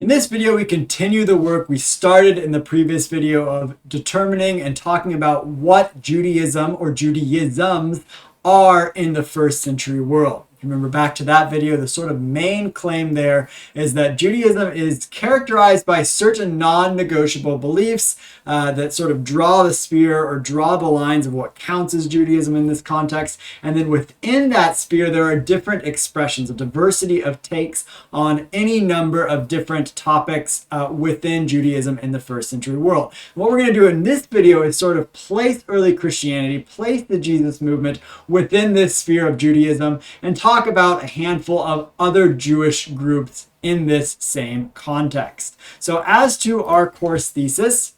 In this video, we continue the work we started in the previous video of determining and talking about what Judaism or Judaisms are in the first century world. If you remember back to that video, the sort of main claim there is that Judaism is characterized by certain non-negotiable beliefs that sort of draw the sphere or draw the lines of what counts as Judaism in this context. And then within that sphere, there are different expressions, a diversity of takes on any number of different topics within Judaism in the first century world. What we're going to do in this video is sort of place early Christianity, place the Jesus movement within this sphere of Judaism, and talk about a handful of other Jewish groups in this same context. So as to our course thesis,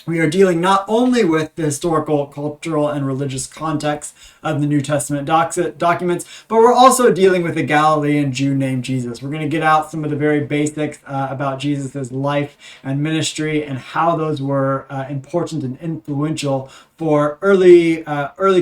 we are dealing not only with the historical, cultural, and religious context of the New Testament documents, but we're also dealing with a Galilean Jew named Jesus. We're going to get out some of the very basics about Jesus' life and ministry and how those were important and influential for early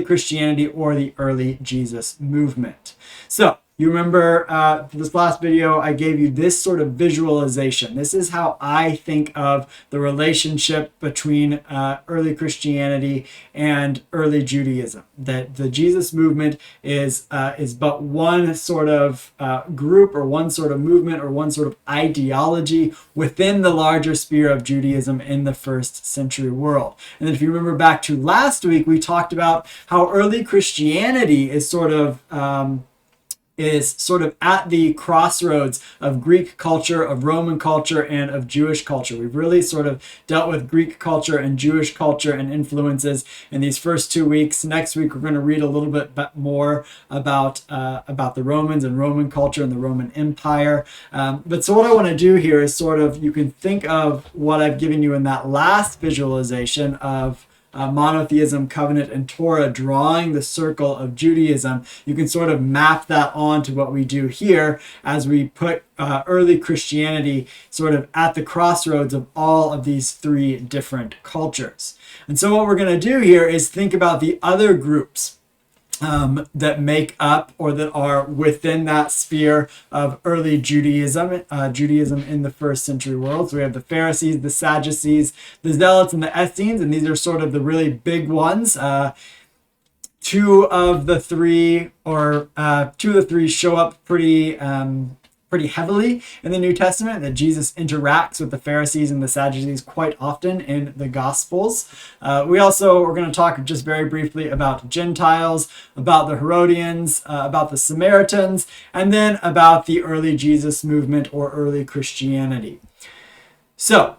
Christianity or the early Jesus movement. So, you remember this last video, I gave you this sort of visualization. This is how I think of the relationship between early Christianity and early Judaism. That the Jesus movement is but one sort of group or one sort of movement or one sort of ideology within the larger sphere of Judaism in the first century world. And then if you remember back to last week, we talked about how early Christianity is sort of at the crossroads of Greek culture, of Roman culture, and of Jewish culture. We've really sort of dealt with Greek culture and Jewish culture and influences in these first 2 weeks. Next week, we're going to read a little bit more about the Romans and Roman culture and the Roman Empire. But so what I want to do here is sort of, you can think of what I've given you in that last visualization of monotheism, covenant, and Torah drawing the circle of Judaism. You can sort of map that on to what we do here as we put early Christianity sort of at the crossroads of all of these three different cultures. And so what we're going to do here is think about the other groups that make up or that are within that sphere of early Judaism, Judaism in the first century world. So we have the Pharisees, the Sadducees, the Zealots, and the Essenes, and these are sort of the really big ones. Two of the three show up pretty heavily in the New Testament, that Jesus interacts with the Pharisees and the Sadducees quite often in the Gospels. We're going to talk just very briefly about Gentiles, about the Herodians, about the Samaritans, and then about the early Jesus movement or early Christianity. So,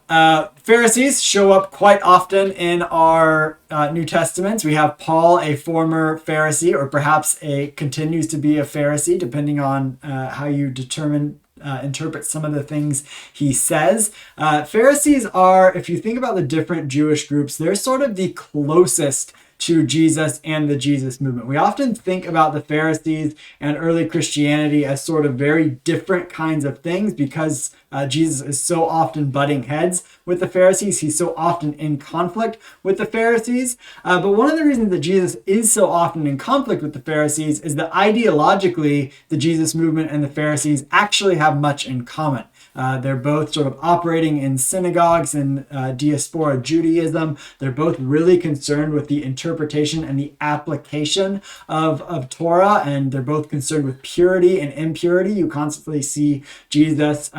Pharisees show up quite often in our New Testaments. We have Paul, a former Pharisee, or perhaps continues to be a Pharisee, depending on how you interpret some of the things he says. Pharisees are, if you think about the different Jewish groups, they're sort of the closest to Jesus and the Jesus movement. We often think about the Pharisees and early Christianity as sort of very different kinds of things because Jesus is so often butting heads with the Pharisees. He's so often in conflict with the Pharisees. But one of the reasons that Jesus is so often in conflict with the Pharisees is that ideologically, the Jesus movement and the Pharisees actually have much in common. They're both sort of operating in synagogues and diaspora Judaism. They're both really concerned with the interpretation and the application of Torah, and they're both concerned with purity and impurity. You constantly see Jesus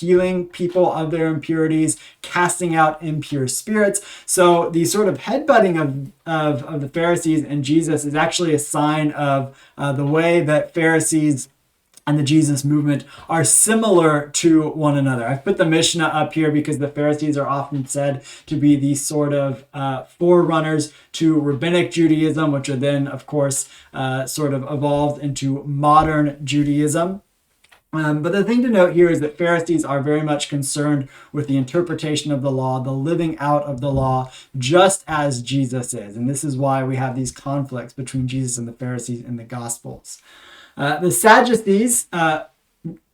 healing people of their impurities, casting out impure spirits. So the sort of headbutting of the Pharisees and Jesus is actually a sign of the way that Pharisees and the Jesus movement are similar to one another. I've put the Mishnah up here because the Pharisees are often said to be these sort of forerunners to rabbinic Judaism, which are then, of course, sort of evolved into modern Judaism. But the thing to note here is that Pharisees are very much concerned with the interpretation of the law, the living out of the law, just as Jesus is. And this is why we have these conflicts between Jesus and the Pharisees in the Gospels. The Sadducees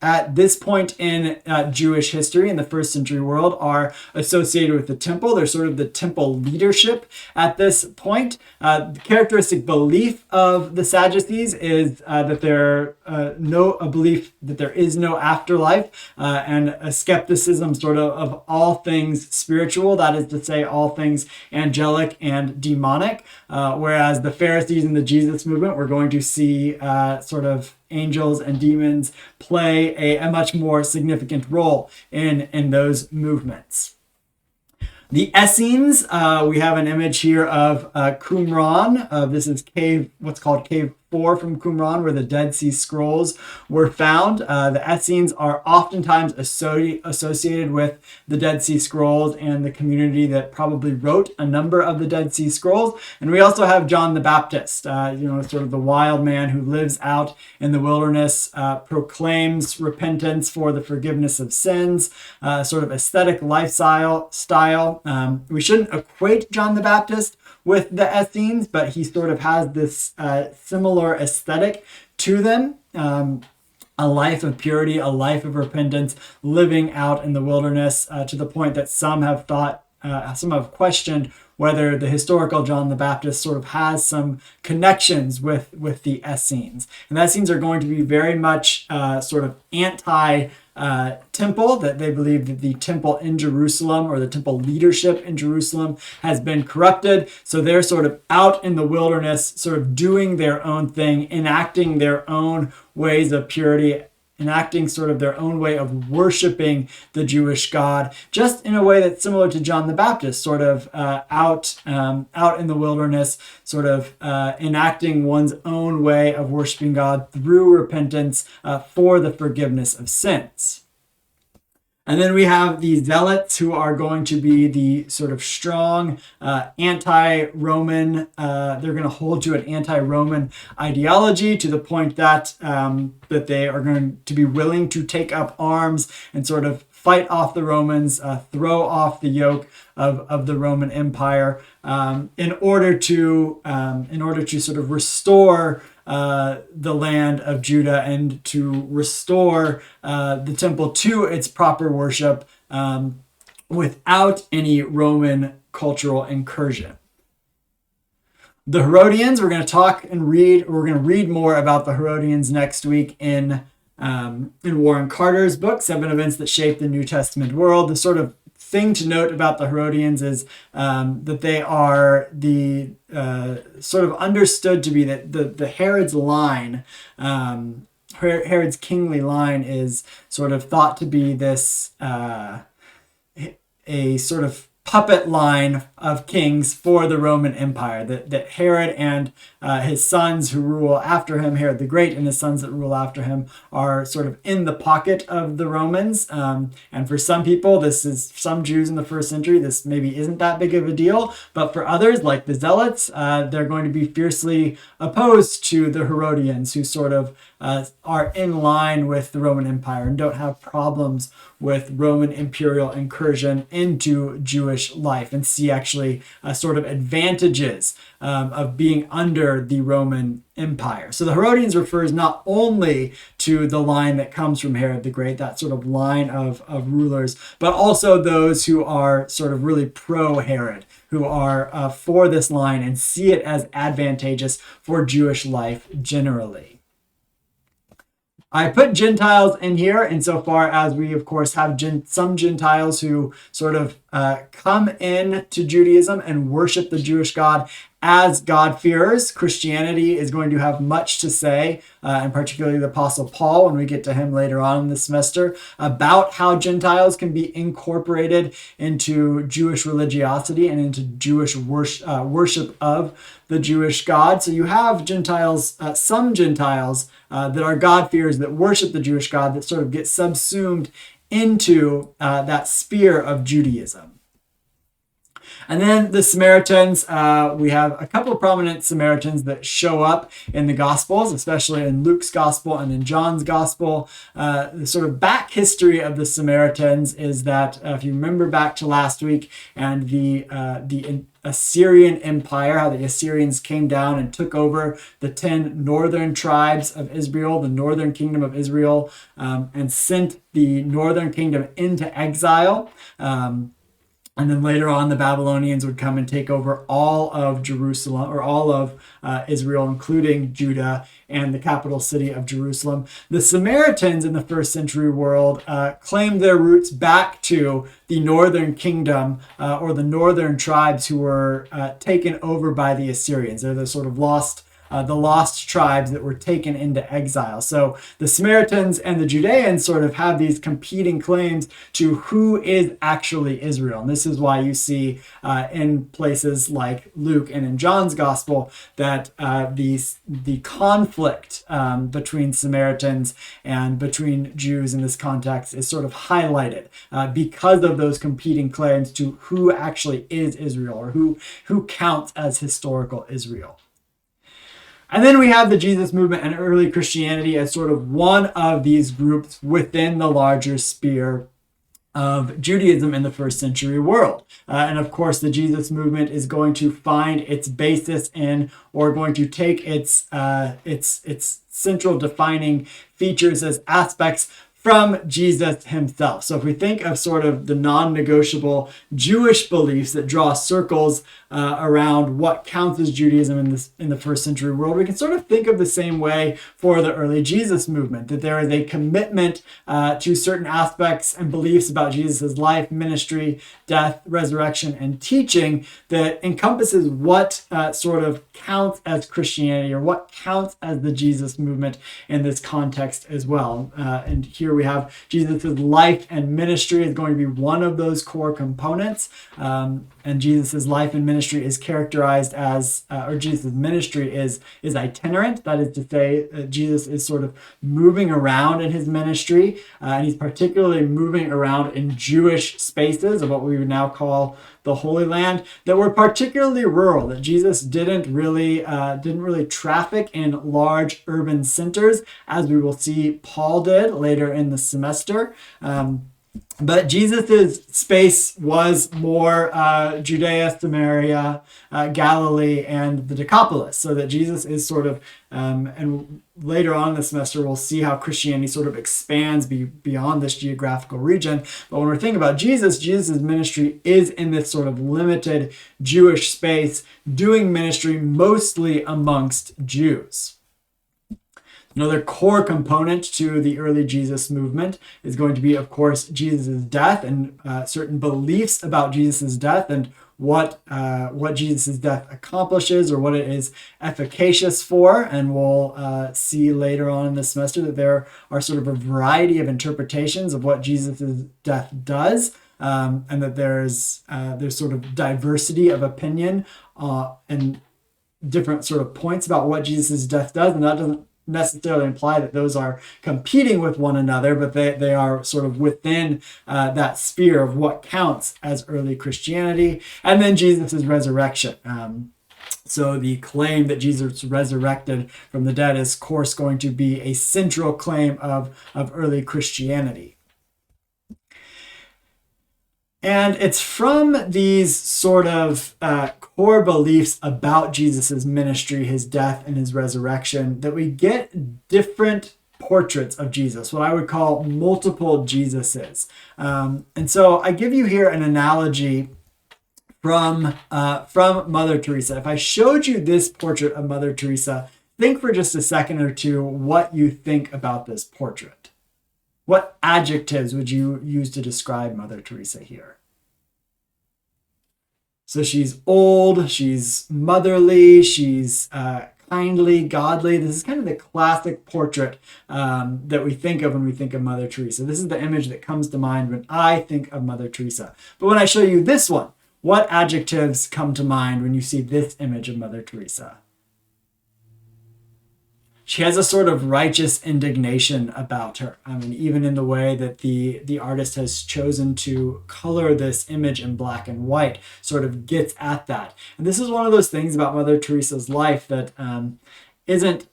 at this point in Jewish history in the first century world are associated with the temple. They're sort of the temple leadership at this point. The characteristic belief of the Sadducees is that a belief that there is no afterlife, and a skepticism sort of all things spiritual, that is to say all things angelic and demonic, whereas the Pharisees in the Jesus movement, we're going to see sort of angels and demons play a much more significant role in those movements. The Essenes, we have an image here of Qumran. This is what's called Cave 4 from Qumran, where the Dead Sea Scrolls were found. The Essenes are oftentimes associated with the Dead Sea Scrolls and the community that probably wrote a number of the Dead Sea Scrolls. And we also have John the Baptist, sort of the wild man who lives out in the wilderness, proclaims repentance for the forgiveness of sins, sort of aesthetic lifestyle. We shouldn't equate John the Baptist with the Essenes, but he sort of has this similar aesthetic to them. A life of purity, a life of repentance, living out in the wilderness, to the point that some have questioned whether the historical John the Baptist sort of has some connections with the Essenes. And the Essenes are going to be very much sort of anti-temple, that they believe that the temple in Jerusalem, or the temple leadership in Jerusalem, has been corrupted. So they're sort of out in the wilderness, sort of doing their own thing, enacting their own ways of purity, enacting sort of their own way of worshiping the Jewish God, just in a way that's similar to John the Baptist, sort of out in the wilderness, sort of enacting one's own way of worshiping God through repentance for the forgiveness of sins. And then we have the Zealots, who are going to be the sort of strong anti-Roman. They're going to hold to an anti-Roman ideology, to the point that that they are going to be willing to take up arms and sort of fight off the Romans, throw off the yoke of the Roman Empire, in order to sort of restore the land of Judah, and to restore the temple to its proper worship, without any Roman cultural incursion. The Herodians, we're going to talk and read. We're going to read more about the Herodians next week in Warren Carter's book, 7 Events That Shaped the New Testament World. The sort of thing to note about the Herodians is that they are the sort of understood to be that the Herod's line, Herod's kingly line, is sort of thought to be this a sort of puppet line of kings for the Roman Empire, that Herod and his sons who rule after him, Herod the Great and his sons that rule after him, are sort of in the pocket of the Romans. And for some people, some Jews in the first century, this maybe isn't that big of a deal. But for others, like the Zealots, they're going to be fiercely opposed to the Herodians, who sort of are in line with the Roman Empire and don't have problems with Roman imperial incursion into Jewish life, and see actually sort of advantages of being under the Roman Empire. So the Herodians refers not only to the line that comes from Herod the Great, that sort of line of rulers, but also those who are sort of really pro-Herod, who are for this line and see it as advantageous for Jewish life generally. I put Gentiles in here insofar as we, of course, have some Gentiles who sort of come in to Judaism and worship the Jewish God as God-fearers. Christianity is going to have much to say, and particularly the Apostle Paul, when we get to him later on in the semester, about how Gentiles can be incorporated into Jewish religiosity and into Jewish worship of the Jewish God. So you have Gentiles, some Gentiles that are God-fearers, that worship the Jewish God, that sort of get subsumed into that sphere of Judaism. And then the Samaritans, we have a couple of prominent Samaritans that show up in the Gospels, especially in Luke's Gospel and in John's Gospel. The sort of back history of the Samaritans is that, if you remember back to last week and the Assyrian Empire, how the Assyrians came down and took over the 10 northern tribes of Israel, the northern kingdom of Israel, and sent the northern kingdom into exile. And then later on, the Babylonians would come and take over all of Jerusalem, or all of Israel, including Judah and the capital city of Jerusalem. The Samaritans in the first century world claimed their roots back to the northern kingdom, or the northern tribes who were taken over by the Assyrians. They're the sort of lost tribes that were taken into exile. So the Samaritans and the Judeans sort of have these competing claims to who is actually Israel. And this is why you see in places like Luke and in John's Gospel that the conflict between Samaritans and between Jews in this context is sort of highlighted because of those competing claims to who actually is Israel, or who counts as historical Israel. And then we have the Jesus movement and early Christianity as sort of one of these groups within the larger sphere of Judaism in the first century world. And of course, the Jesus movement is going to find its basis in, or going to take its central defining features as aspects from Jesus himself. So if we think of sort of the non-negotiable Jewish beliefs that draw circles around what counts as Judaism in the first century world, we can sort of think of the same way for the early Jesus movement, that there is a commitment to certain aspects and beliefs about Jesus' life, ministry, death, resurrection, and teaching that encompasses what sort of counts as Christianity, or what counts as the Jesus movement in this context as well. And here we have Jesus' life and ministry is going to be one of those core components. And Jesus' life and ministry is characterized as, or Jesus' ministry is itinerant. That is to say, Jesus is sort of moving around in his ministry, and he's particularly moving around in Jewish spaces of what we would now call the Holy Land, that were particularly rural. That Jesus didn't really traffic in large urban centers, as we will see Paul did later in the semester. But Jesus' space was more Judea, Samaria, Galilee, and the Decapolis. So that Jesus is sort of, and later on in the semester, we'll see how Christianity sort of expands beyond this geographical region. But when we're thinking about Jesus' ministry is in this sort of limited Jewish space, doing ministry mostly amongst Jews. Another core component to the early Jesus movement is going to be, of course, Jesus' death and certain beliefs about Jesus' death and what Jesus' death accomplishes, or what it is efficacious for. And we'll see later on in the semester that there are sort of a variety of interpretations of what Jesus' death does, and that there's sort of diversity of opinion and different sort of points about what Jesus' death does, and that doesn't necessarily imply that those are competing with one another, but they are sort of within that sphere of what counts as early Christianity. And then Jesus' resurrection. So the claim that Jesus resurrected from the dead is, of course, going to be a central claim of early Christianity. And it's from these sort of core beliefs about Jesus' ministry, his death, and his resurrection that we get different portraits of Jesus, what I would call multiple Jesuses. And so I give you here an analogy from Mother Teresa. If I showed you this portrait of Mother Teresa, think for just a second or two what you think about this portrait. What adjectives would you use to describe Mother Teresa here? So she's old, she's motherly, she's kindly, godly. This is kind of the classic portrait that we think of when we think of Mother Teresa. This is the image that comes to mind when I think of Mother Teresa. But when I show you this one, what adjectives come to mind when you see this image of Mother Teresa? she has a sort of righteous indignation about her. I mean, even in the way that the artist has chosen to color this image in black and white, sort of gets at that. And this is one of those things about Mother Teresa's life that isn't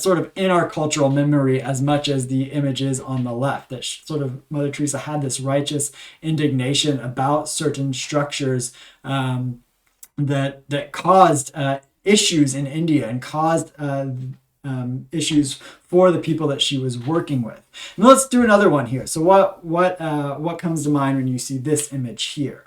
sort of in our cultural memory as much as the images on the left. That sort of Mother Teresa had this righteous indignation about certain structures that caused issues in India and caused issues for the people that she was working with. And let's do another one here. So what comes to mind when you see this image here?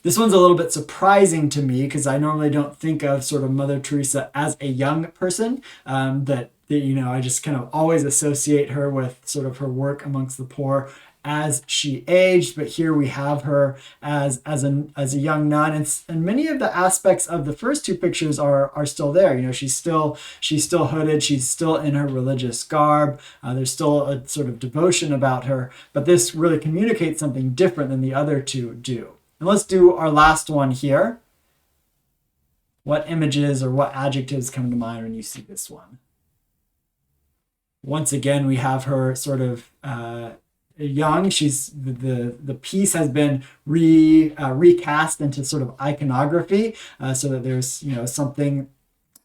This one's a little bit surprising to me because I normally don't think of sort of Mother Teresa as a young person. That I just kind of always associate her with sort of her work amongst the poor as she aged, but here we have her as a young nun, and many of the aspects of the first two pictures are still there. She's still hooded, she's still in her religious garb. There's still a sort of devotion about her, but this really communicates something different than the other two do. And let's do our last one here. What images or what adjectives come to mind when you see this one? Once again, we have her sort of young. She's the piece has been recast into sort of iconography, so that there's something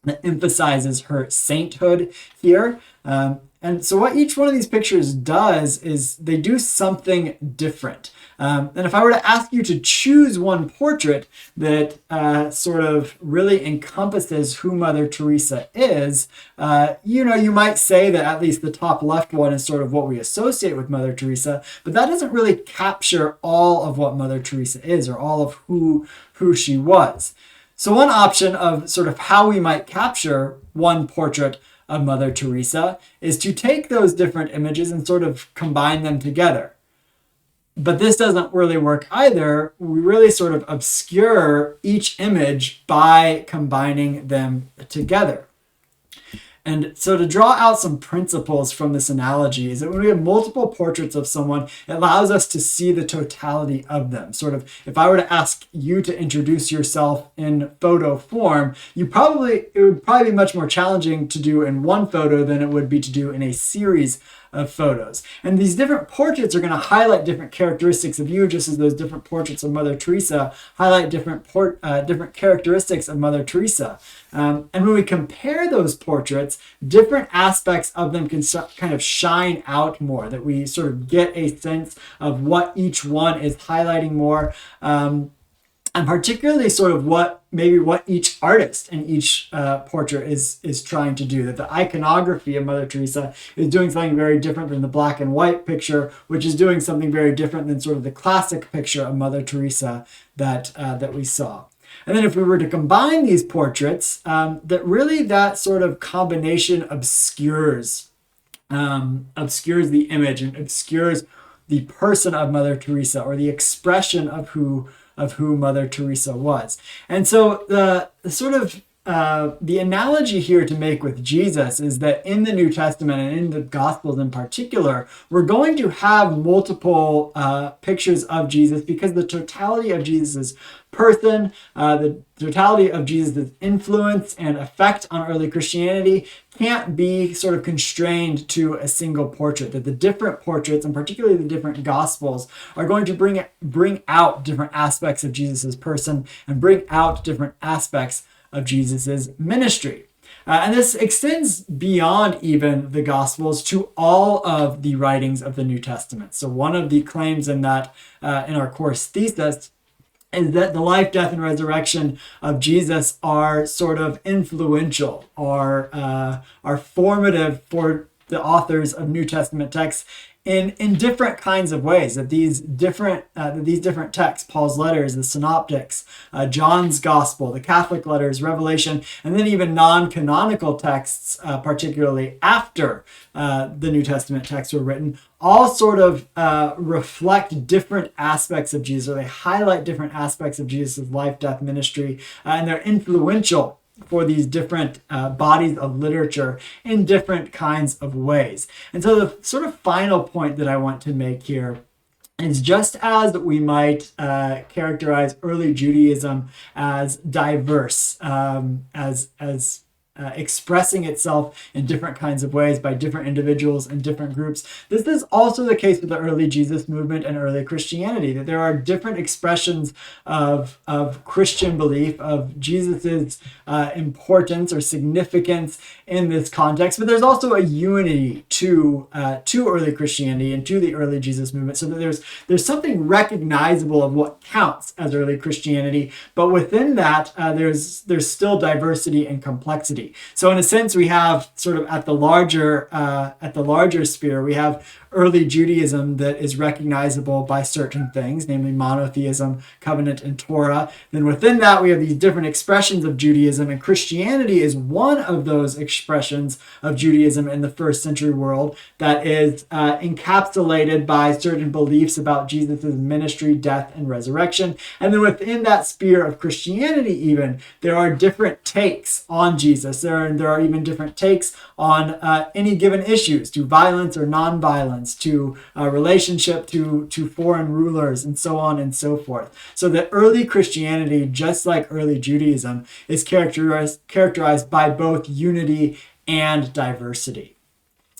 that emphasizes her sainthood here. And so what each one of these pictures does is they do something different. And if I were to ask you to choose one portrait that sort of really encompasses who Mother Teresa is, you might say that at least the top left one is sort of what we associate with Mother Teresa, but that doesn't really capture all of what Mother Teresa is or all of who she was. So one option of sort of how we might capture one portrait of Mother Teresa is to take those different images and sort of combine them together. But this doesn't really work either. We really sort of obscure each image by combining them together. And so to draw out some principles from this analogy is that when we have multiple portraits of someone, it allows us to see the totality of them. Sort of, if I were to ask you to introduce yourself in photo form, it would probably be much more challenging to do in one photo than it would be to do in a series of photos. And these different portraits are going to highlight different characteristics of you, just as those different portraits of Mother Teresa highlight different characteristics of Mother Teresa. And when we compare those portraits, different aspects of them can kind of shine out more, that we sort of get a sense of what each one is highlighting more. And particularly sort of what each artist in each portrait is trying to do. That the iconography of Mother Teresa is doing something very different than the black and white picture, which is doing something very different than sort of the classic picture of Mother Teresa that we saw. And then if we were to combine these portraits, that sort of combination obscures the image and obscures the person of Mother Teresa or the expression of who Mother Teresa was. And so the analogy here to make with Jesus is that in the New Testament and in the Gospels in particular, we're going to have multiple pictures of Jesus because the totality of Jesus's person, the totality of Jesus' influence and effect on early Christianity can't be sort of constrained to a single portrait. That the different portraits, and particularly the different Gospels, are going to bring out different aspects of Jesus' person and bring out different aspects of Jesus's ministry. And this extends beyond even the Gospels to all of the writings of the New Testament. So one of the claims in that in our course thesis is that the life, death, and resurrection of Jesus are sort of influential, are formative for the authors of New Testament texts in different kinds of ways. That these different texts, Paul's letters, the synoptics, John's gospel, the Catholic letters, Revelation, and then even non-canonical texts, particularly after the New Testament texts were written, all sort of reflect different aspects of Jesus, or they highlight different aspects of Jesus' life, death, ministry, and they're influential for these different bodies of literature in different kinds of ways. And so the sort of final point that I want to make here is, just as we might characterize early Judaism as diverse, as expressing itself in different kinds of ways by different individuals and different groups. This is also the case with the early Jesus movement and early Christianity, that there are different expressions of Christian belief, of Jesus's importance or significance in this context, but there's also a unity to early Christianity and to the early Jesus movement, so that there's something recognizable of what counts as early Christianity, but within that there's still diversity and complexity. So in a sense, we have sort of at the larger sphere, we have early Judaism that is recognizable by certain things, namely monotheism, covenant, and Torah. Then within that, we have these different expressions of Judaism, and Christianity is one of those expressions of Judaism in the first century world that is encapsulated by certain beliefs about Jesus' ministry, death, and resurrection. And then within that sphere of Christianity even, there are different takes on Jesus. There are even different takes on any given issues, to violence or non-violence, to relationship to foreign rulers, and so on and so forth. So that early Christianity, just like early Judaism, is characterized by both unity and diversity.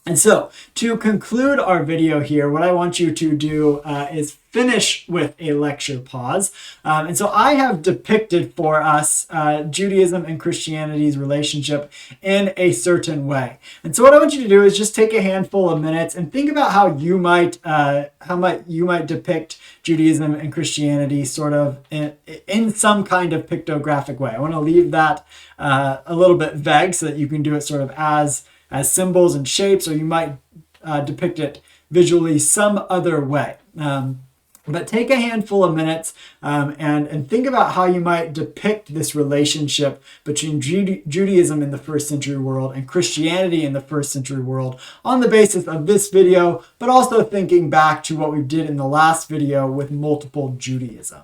And so, to conclude our video here, what I want you to do is finish with a lecture pause. And so I have depicted for us Judaism and Christianity's relationship in a certain way. And so what I want you to do is just take a handful of minutes and think about how you might depict Judaism and Christianity sort of in some kind of pictographic way. I want to leave that a little bit vague so that you can do it sort of as symbols and shapes, or you might depict it visually some other way. But take a handful of minutes and think about how you might depict this relationship between Judaism in the first century world and Christianity in the first century world on the basis of this video, but also thinking back to what we did in the last video with multiple Judaism.